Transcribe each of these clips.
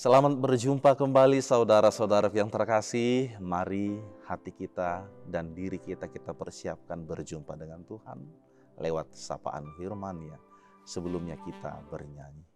Selamat berjumpa kembali saudara-saudara yang terkasih. Mari hati kita dan diri kita persiapkan berjumpa dengan Tuhan lewat sapaan firman-Nya. Sebelumnya kita bernyanyi.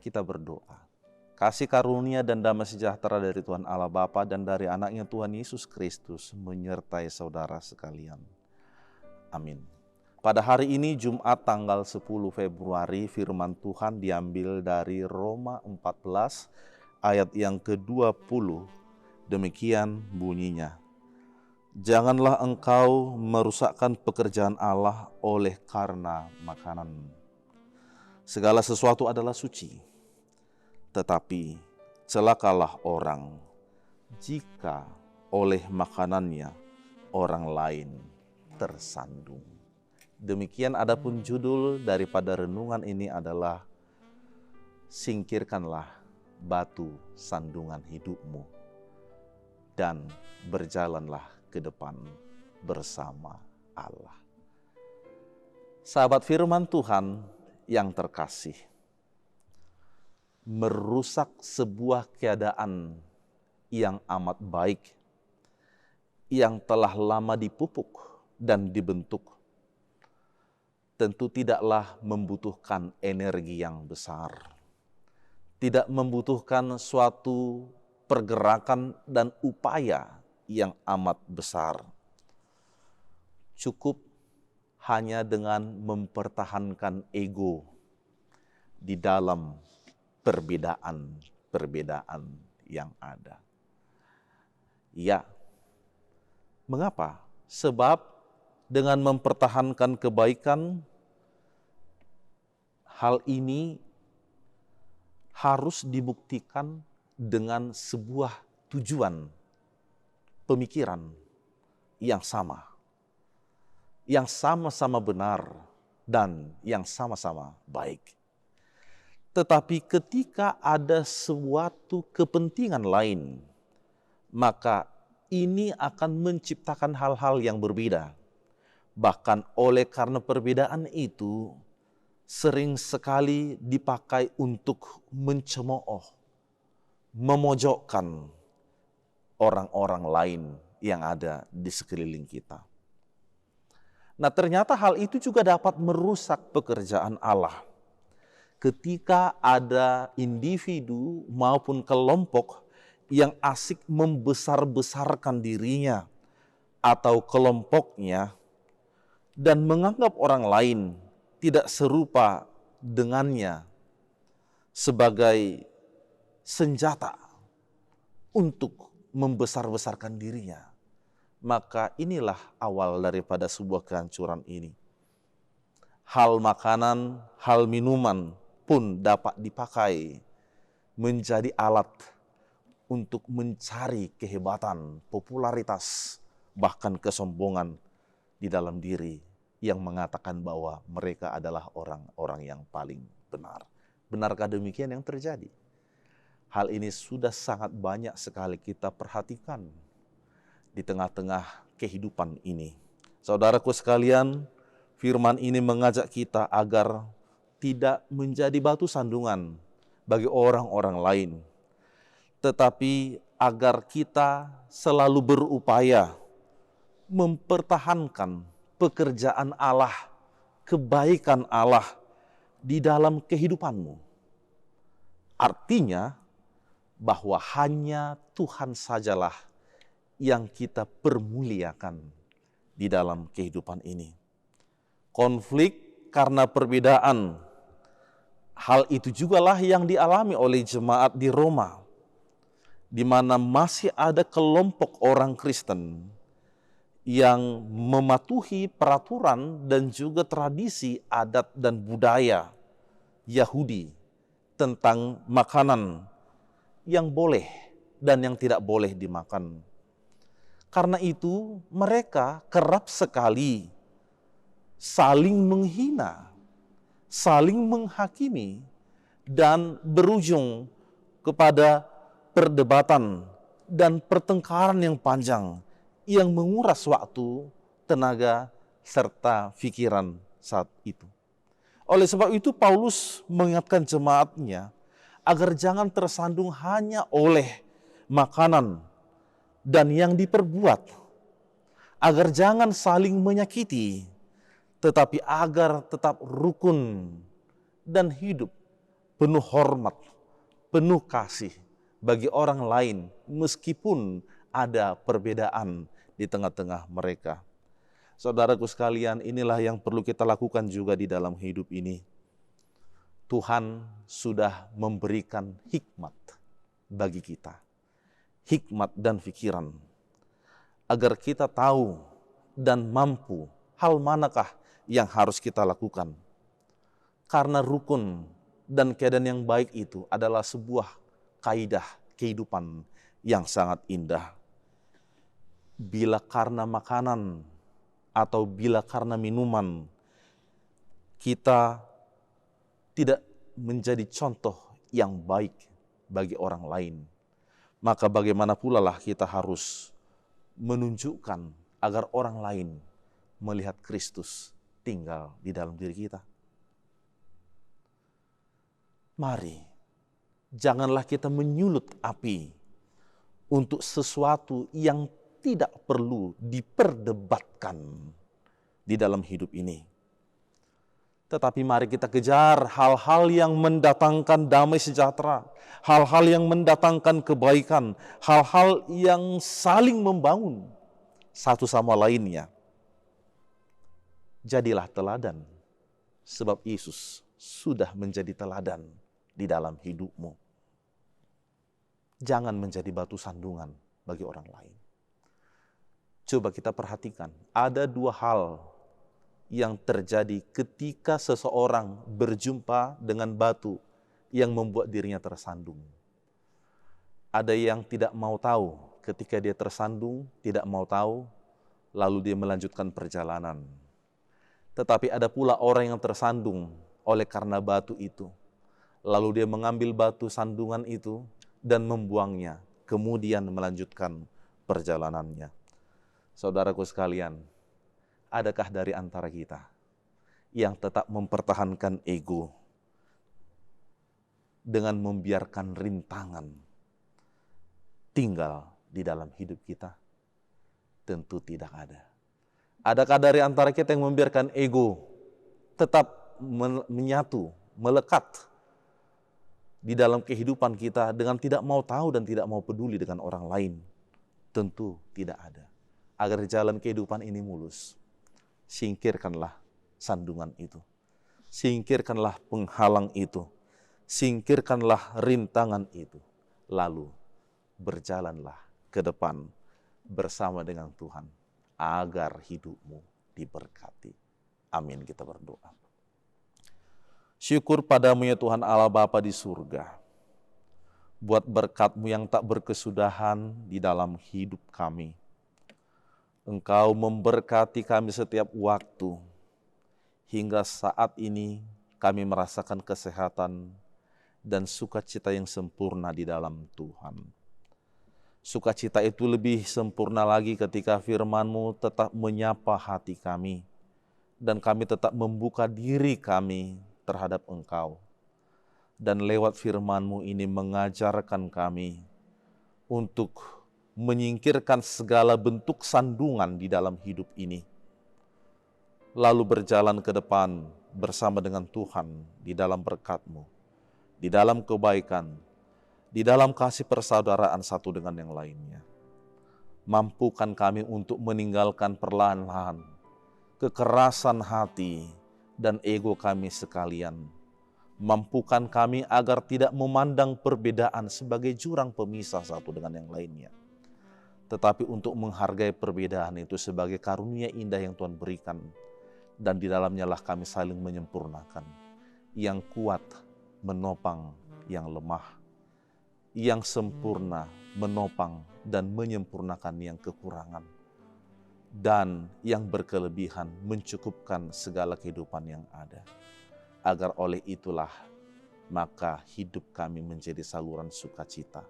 Kita berdoa. Kasih karunia dan damai sejahtera dari Tuhan Allah Bapa dan dari anaknya Tuhan Yesus Kristus menyertai saudara sekalian. Amin. Pada hari ini Jumat tanggal 10 Februari firman Tuhan diambil dari Roma 14 ayat yang ke-20. Demikian bunyinya. Janganlah engkau merusakkan pekerjaan Allah oleh karena makanan. Segala sesuatu adalah suci. Tetapi celakalah orang jika oleh makanannya orang lain tersandung. Demikian adapun judul daripada renungan ini adalah singkirkanlah batu sandungan hidupmu dan berjalanlah ke depan bersama Allah. Sahabat firman Tuhan yang terkasih, merusak sebuah keadaan yang amat baik, yang telah lama dipupuk dan dibentuk, tentu tidaklah membutuhkan energi yang besar, tidak membutuhkan suatu pergerakan dan upaya yang amat besar. Cukup hanya dengan mempertahankan ego di dalam perbedaan yang ada. Ya, mengapa? Sebab dengan mempertahankan kebaikan, hal ini harus dibuktikan dengan sebuah tujuan pemikiran yang sama, yang sama-sama benar dan yang sama-sama baik. Tetapi ketika ada suatu kepentingan lain, maka ini akan menciptakan hal-hal yang berbeda. Bahkan oleh karena perbedaan itu, sering sekali dipakai untuk mencemooh, memojokkan orang-orang lain yang ada di sekeliling kita. Nah, ternyata hal itu juga dapat merusak pekerjaan Allah. Ketika ada individu maupun kelompok yang asik membesar-besarkan dirinya atau kelompoknya dan menganggap orang lain tidak serupa dengannya sebagai senjata untuk membesar-besarkan dirinya, maka inilah awal daripada sebuah kehancuran ini. Hal makanan, hal minuman pun dapat dipakai menjadi alat untuk mencari kehebatan, popularitas, bahkan kesombongan di dalam diri yang mengatakan bahwa mereka adalah orang-orang yang paling benar. Benarkah demikian yang terjadi? Hal ini sudah sangat banyak sekali kita perhatikan di tengah-tengah kehidupan ini. Saudaraku sekalian, firman ini mengajak kita agar tidak menjadi batu sandungan bagi orang-orang lain, tetapi agar kita selalu berupaya mempertahankan pekerjaan Allah, kebaikan Allah di dalam kehidupanmu. Artinya bahwa hanya Tuhan sajalah yang kita permuliakan di dalam kehidupan ini. Konflik karena perbedaan, hal itu jugalah yang dialami oleh jemaat di Roma, di mana masih ada kelompok orang Kristen yang mematuhi peraturan dan juga tradisi adat dan budaya Yahudi tentang makanan yang boleh dan yang tidak boleh dimakan. Karena itu mereka kerap sekali saling menghina, saling menghakimi, dan berujung kepada perdebatan dan pertengkaran yang panjang yang menguras waktu, tenaga, serta pikiran saat itu. Oleh sebab itu Paulus mengingatkan jemaatnya agar jangan tersandung hanya oleh makanan dan yang diperbuat, agar jangan saling menyakiti, tetapi agar tetap rukun dan hidup penuh hormat, penuh kasih bagi orang lain meskipun ada perbedaan di tengah-tengah mereka. Saudaraku sekalian, inilah yang perlu kita lakukan juga di dalam hidup ini. Tuhan sudah memberikan hikmat bagi kita, hikmat dan pikiran, agar kita tahu dan mampu hal manakah yang harus kita lakukan. Karena rukun dan keadaan yang baik itu adalah sebuah kaidah kehidupan yang sangat indah. Bila karena makanan atau bila karena minuman kita tidak menjadi contoh yang baik bagi orang lain, maka bagaimana pula lah kita harus menunjukkan agar orang lain melihat Kristus tinggal di dalam diri kita. Mari, janganlah kita menyulut api untuk sesuatu yang tidak perlu diperdebatkan di dalam hidup ini. Tetapi mari kita kejar hal-hal yang mendatangkan damai sejahtera, hal-hal yang mendatangkan kebaikan, hal-hal yang saling membangun satu sama lainnya. Jadilah teladan, sebab Yesus sudah menjadi teladan di dalam hidupmu. Jangan menjadi batu sandungan bagi orang lain. Coba kita perhatikan, ada dua hal yang terjadi ketika seseorang berjumpa dengan batu yang membuat dirinya tersandung. Ada yang tidak mau tahu ketika dia tersandung, tidak mau tahu, lalu dia melanjutkan perjalanan. Tetapi ada pula orang yang tersandung oleh karena batu itu. Lalu dia mengambil batu sandungan itu dan membuangnya, kemudian melanjutkan perjalanannya. Saudaraku sekalian, adakah dari antara kita yang tetap mempertahankan ego dengan membiarkan rintangan tinggal di dalam hidup kita? Tentu tidak ada. Adakah dari antara kita yang membiarkan ego tetap menyatu, melekat di dalam kehidupan kita dengan tidak mau tahu dan tidak mau peduli dengan orang lain? Tentu tidak ada. Agar jalan kehidupan ini mulus, singkirkanlah sandungan itu. Singkirkanlah penghalang itu. Singkirkanlah rintangan itu. Lalu berjalanlah ke depan bersama dengan Tuhan agar hidupmu diberkati. Amin, kita berdoa. Syukur padamu ya Tuhan Allah Bapa di surga, buat berkat-Mu yang tak berkesudahan di dalam hidup kami. Engkau memberkati kami setiap waktu. hingga saat ini kami merasakan kesehatan dan sukacita yang sempurna di dalam Tuhan. Sukacita itu lebih sempurna lagi ketika firman-Mu tetap menyapa hati kami, dan kami tetap membuka diri kami terhadap Engkau. Dan lewat firman-Mu ini mengajarkan kami untuk menyingkirkan segala bentuk sandungan di dalam hidup ini, lalu berjalan ke depan bersama dengan Tuhan di dalam berkat-Mu, di dalam kebaikan, di dalam kasih persaudaraan satu dengan yang lainnya. Mampukan kami untuk meninggalkan perlahan-lahan kekerasan hati dan ego kami sekalian. Mampukan kami agar tidak memandang perbedaan sebagai jurang pemisah satu dengan yang lainnya, tetapi untuk menghargai perbedaan itu sebagai karunia indah yang Tuhan berikan, dan di dalamnya lah kami saling menyempurnakan. Yang kuat menopang yang lemah, yang sempurna menopang dan menyempurnakan yang kekurangan, dan yang berkelebihan mencukupkan segala kehidupan yang ada. Agar oleh itulah maka hidup kami menjadi saluran sukacita,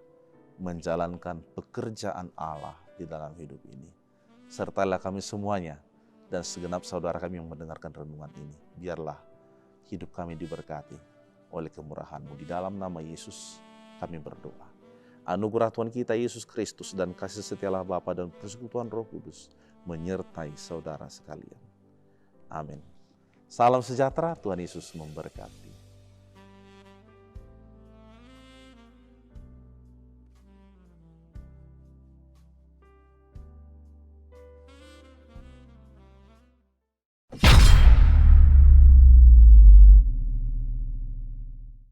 menjalankan pekerjaan Allah di dalam hidup ini. Sertalah kami semuanya dan segenap saudara kami yang mendengarkan renungan ini. Biarlah hidup kami diberkati oleh kemurahan-Mu. Di dalam nama Yesus kami berdoa. Anugerah Tuhan kita Yesus Kristus dan kasih setialah Bapa dan persekutuan Roh Kudus menyertai saudara sekalian. Amin. Salam sejahtera, Tuhan Yesus memberkati.